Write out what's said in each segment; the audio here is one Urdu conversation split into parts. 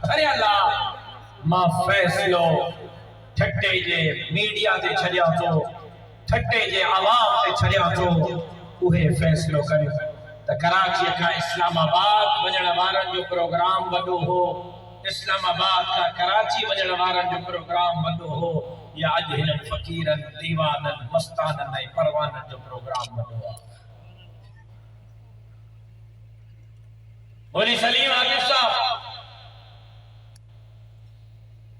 ارے اللہ ماں فیصلو ٹھٹے جے میڈیا تے چھڑیا تو ٹھٹے جے عوام تے چھڑیا تو اوہے فیصلو کرے تا کراچی کا اسلام آباد وجن وارن جو پروگرام وڈو ہو اسلام آباد کا کراچی وجن وارن جو پروگرام وڈو ہو یا اج ہن فقیرن دیوانن مستانن نئی پروانن جو پروگرام وڈو ہو مولی سلیم عاقب صاحب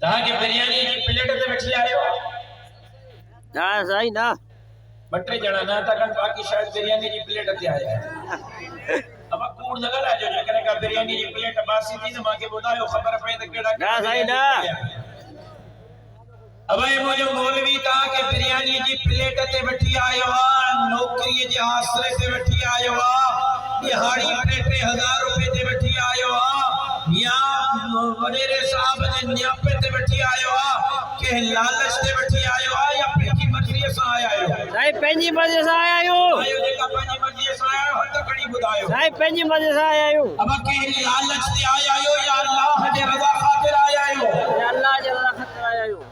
تاکہ بریانی کی پلیٹ تے بیٹھی آئے ہو نا صحیح نا بٹے جڑا نہ تا کن باقی شاید بریانی کی پلیٹ تے آئے اب کوڑ نہ گلا جو کرے گا بریانی کی پلیٹ باسی تھی نہ کے بتاؤ خبر پے تے کیڑا نا صحیح نا اب اے مجھے مولوی تا کہ بریانی کی پلیٹ تے بیٹھی آئے ہو نوکری جے حاصلے تے بیٹھی آئے ہو دہاڑی پہ 3000 روپے تے بیٹھی آئے ہو یا وزیر صاحب نے نیاپے تے بیٹھی آئے ہو کہ لالچ تے بیٹھی آئے ہو یا پنجی مرضی سے آیا ہو صحیح پنجی مرضی سے آیا ہو آئے جے کا پنجی مرضی سے آیا ہو تو کھڑی بدایو صحیح پنجی مرضی سے آیا ہو اب کہ لالچ تے آیا ہو یا اللہ دے رضا خاطر آیا ہو یا اللہ دے رضا خاطر آیا ہو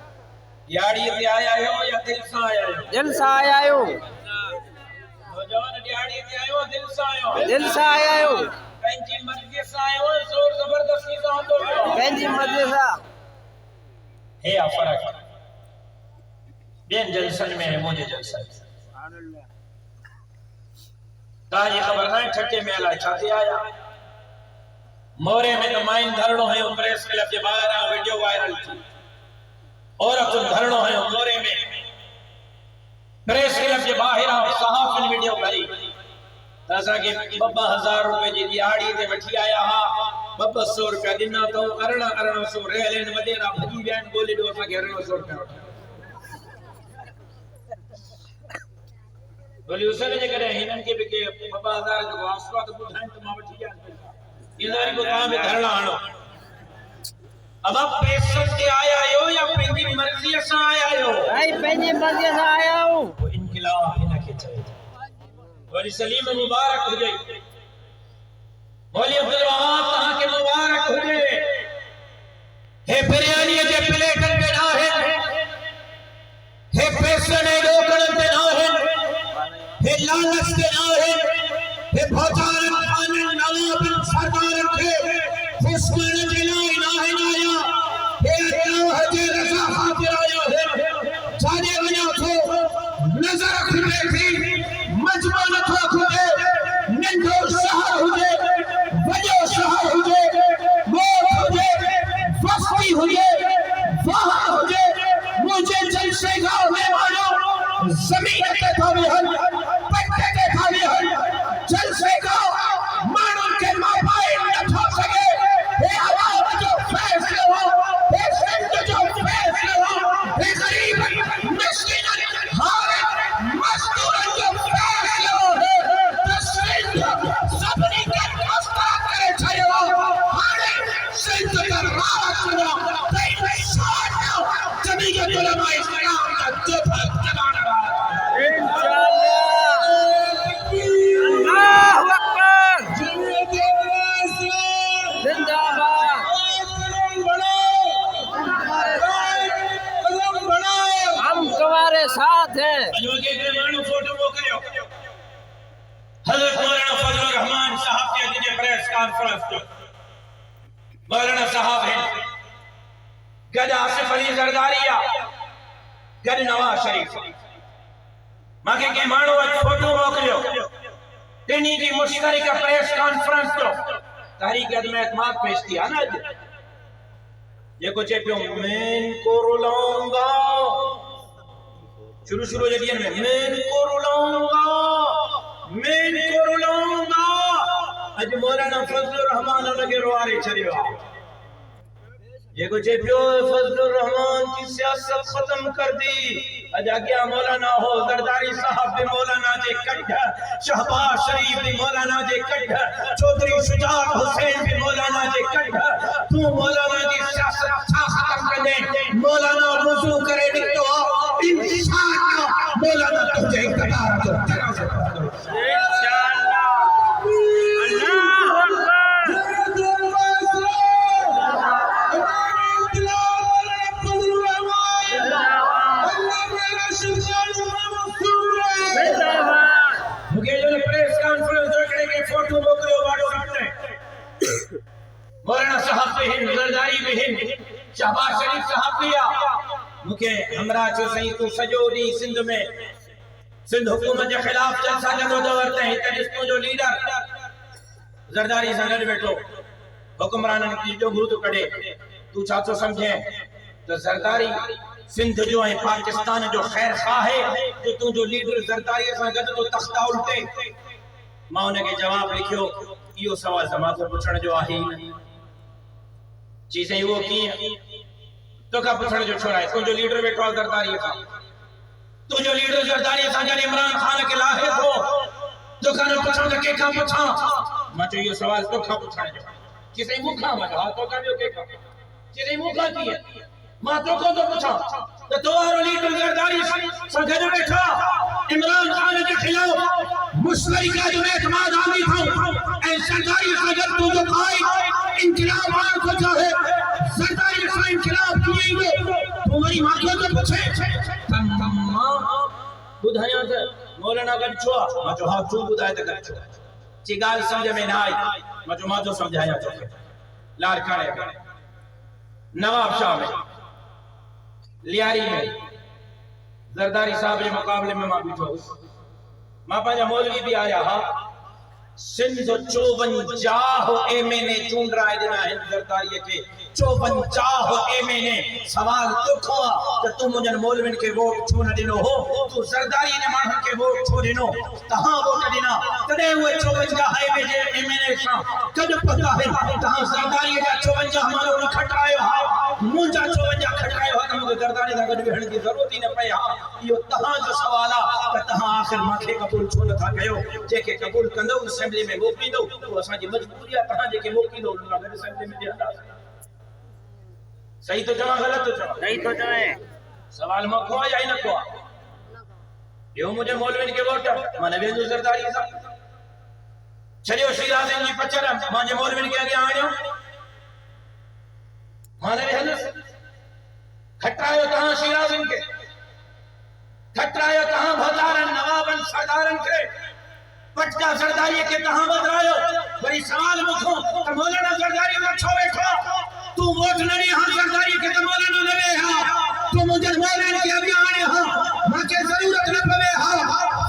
یاڑی تے آیا ہو یا دل سے آیا ہو دل سے آیا ہو نوجوان دیہڑی تے آئے ہو دل سے آئے ہو دل سے آیا ہو پنجی مرضی سے آئے ہو زور زبردستی سے ہوں تو پنجی مرضی سے ہے فرق بین جلسن میں ہے مجھے جلسن تاجی خبر نہ ٹھٹے میں اللہ چاہتے آیا مورے میں نمائن دھرنوں ہیں پریس کلب کے باہر ویڈیو وائرل تھی اور اکن دھرنوں ہیں مورے میں پریس کلب کے باہر صحافن ویڈیو بھری تاسا کہ 2000 روپے جی دیہاڑی تے وٹھی آیا ہا 200 روپے دینا تو ارنا سو ریلن ودیرا بھجی وین بولی دو اسا کہ 200 روپے بولی اسے نے کرے ہنن کے بھی 2000 جو واسطہ تو بھائیں تو ما وٹھی جان ادھر کو تاں میں دھرنا آنو اب آپ پیسوں کے آیا ہو یا پنجی مرضی سے آیا ہو صحیح پنجی مرضی سے آیا ہو وہ انقلاب ہی نہ کے چاہیے مولی سلیم مبارک ہو جائے مولی عبدالوہاب تہاں کے مبارک ہو جائے ہے بریانی کے پلیٹن پہ نہ ہے پیسے نے لوکڑن پہ نہ ہے لالچ پہ نہ ہے بھوچارن خانن نوابن سردارن کے فسکن جلائی نہ ہے اللہ جے رضا خاطر آیا ہے جانے بنا تو نظر کھلے تھی مجمع نتھا کھلے ننڈو شہر ہوجے وجہ شہر ہوجے موت ہوجے فستی ہوجے وہاں ہوجے مجھے جلسے گاہ میں مانو زمین کے تھاوی ہن پٹے کے تھاوی ہن جلسے گاہ مانو کے مابائل نتھا سکے اے عوام جو فیصلے ہو اے سندھ جو فیصلے ہو اے غریب مسکین حارت مزدورن جو فیصلے ہو تو سندھ سبنی کے رستہ کرے چھڑے ہو حارت سندھ کا راز سنو تین ساتھ جمعیت علماء اسلام کا دفت کمانا انشاءاللہ اللہ اکبر زندہ باد ہم تمہارے ساتھ ہیں حضرت مولانا فضل الرحمان صاحب کے دیجئے پریس کانفرنس جو مولانا صاحب ہیں گد آصف علی زرداریہ گد نواز شریف ماں کے مانو اچ فوٹو موکلیو تینی کی مشترکہ پریس کانفرنس جو تحریک عدم اعتماد پیش کیا نا یہ کچھ پیوں میں کو رلاؤں گا شروع جدین میں کو رلاؤں گا اج مولانا فضل الرحمان لگے روارے چھڑیو یہ کچھ پیو فضل الرحمان کی سیاست ختم کر دی اج آگیا مولانا ہو زرداری صاحب بھی مولانا جے کٹھ شہباز شریف بھی مولانا جے کٹھ چودھری شجاعت حسین بھی مولانا جے کٹھ تو مولانا جی سیاست ختم کر دے مولانا رضو کرے نکتو انشاءاللہ مولانا تجھے اقتدار دو تیرا سے دو انشاءاللہ اللہ اکبر بہن زرداری بہن شہباز شریف صاحب کیا مکہ ہمراہ چو سہی تو سجو دی سندھ میں سندھ حکومت کے خلاف جلسہ جدو دورتے ہیں تجسمو جو لیڈر زرداری سنگل بیٹھو حکمرانن کی جو گھوت کڑے تو چاچو سمجھے تو زرداری سندھ جو ہے پاکستان جو خیر خواہ ہے تو جو لیڈر زرداری سنگل تو تختہ الٹے ماں انہیں کے جواب لکھو یہ سوال زمان کو پچھڑ جو آہی چیزیں وہ کی ہیں تو کا پچھڑ جو چھوڑا ہے تو جو لیڈر بیٹھو زرداری کا تو جو لیڈر زرداری سنگل عمران خان کے لاحظ ہو تو کھانا پچھڑ کے کھا پچھا ماں جو یہ سوال تو کھا پچھڑ جو چیزیں مکھا مجھا تو کا جو کے کھا چیزیں مکھا کی ہے ماں تو کو تو پچھا تو دوارو لیڈر زرداری سنگل بیٹھا عمران خان کے خلاف مشترکہ جو اعتماد آمی تھا اے زرداری سنگل تو جو قائد انقلاب آن کو چاہے زرداری سا انقلاب کیے گے تمہاری ماں کو تو پوچھے ماں بدھائیاں تھے مولانا گھر چھوا ماں جو ہاں چون بدھائے تھے گھر چھوا چگال سمجھے میں نہ آئی ماں جو ماں جو سمجھایا چکے لارکانے نواب شاہ میں لیاری میں زرداری صاحب کے مقابلے میں ماں بیٹھو ماں پانجا مولوی بھی آیا ہاں سندھ 54 اے میں نے چون رائے دینا ہے زرداری کے 54 اے میں نے سوال تو کھوا کہ تم مجھن مولوین کے ووٹ چھوڑ دینو ہو تو زرداری نے مانن کے ووٹ چھوڑ دینو تہاں ووٹ دینا تڑے ہوئے 54 اے میں جے اے میں نے شاں کد پتا ہے تہاں زرداری کا 54 ہمارو نہ کھٹائے ہاں منجا 54 کھٹائے ہاں مجھے زرداری دا گڈ بہن کی ضرورت ہی نہ پئی ہاں یہ تہاں جو سوال کہ تہاں آخر ماکھے قبول چھو نہ تھا کہو جے کے قبول کندو اسمبلی میں موکلی دو تو اساں جی مجبوری ہے تہاں جے کے موکلی دو انہاں گڈ اسمبلی میں دیا صحیح تو چواں غلط تو چواں نہیں تو چویں سوال میں کھوا یا ہی نہ کھوا یہ مجھے مولوین کے ووٹ میں نبی حضور زرداری صاحب چلیو شیرازین جی پچر مانجے مولوین کے آگے آنیو ماں نبی حضور کھٹرائیو تہاں شیرازین کے کھٹرائیو تہاں بھتارن نوابن سردارن کے پٹکا زرداری کے تہاں بدرائیو بری سوال مکھوں کہ مولانا زرداری میں چھو بیٹھو تو ووٹ نہیں ہاں زرداری کے تو مولانا لگے ہاں تو مجھے مولانا کے ابھی آنے ہاں ماں کے ضرورت نہ پوے ہاں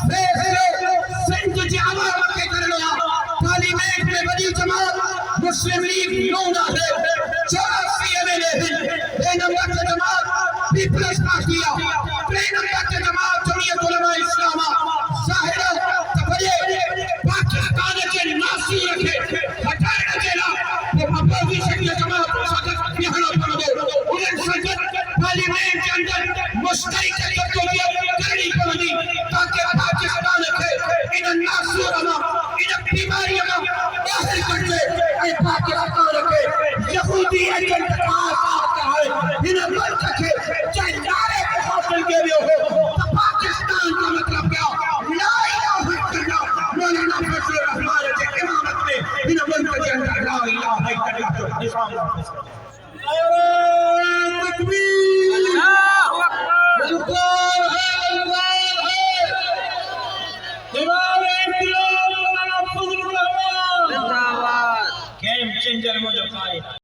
فیصلے سندھ جی عوام کے کر لیا پارلیمنٹ میں بڑی جماعت مسلم لیگ نونا ہے 84 MLA ہیں بے نمبر کے جماعت پیپلز پارٹی بے نمبر کے جماعت جمعیت علماء اسلامہ ظاہرہ تبریہ پاکستان کے ناسی رکھے ہٹائے جیلا کہ اپوزیشن کے جماعت یہاں پر دو انہیں سجد پارلیمنٹ کے اندر مشترکہ ترتیبیت کرنی پڑی تاکہ پاکستان کے ان ناسور ان بیماریوں باہر کرتے اے پاکستان کے یہودی ایجنٹ آتا ہے انہیں ملک کے چاہے نعرے کو حاصل کے بھی ہو تو پاکستان کا مطلب کیا لا الہ الا اللہ مولانا فضل الرحمان کے امامت میں انہیں ملک کے اندر لا الہ الا اللہ جو نظام تکبیر اللہ اکبر اللہ ہے امام انقلاب مولانا فضل الرحمان زندہ باد گیم چینجر مجھے پائے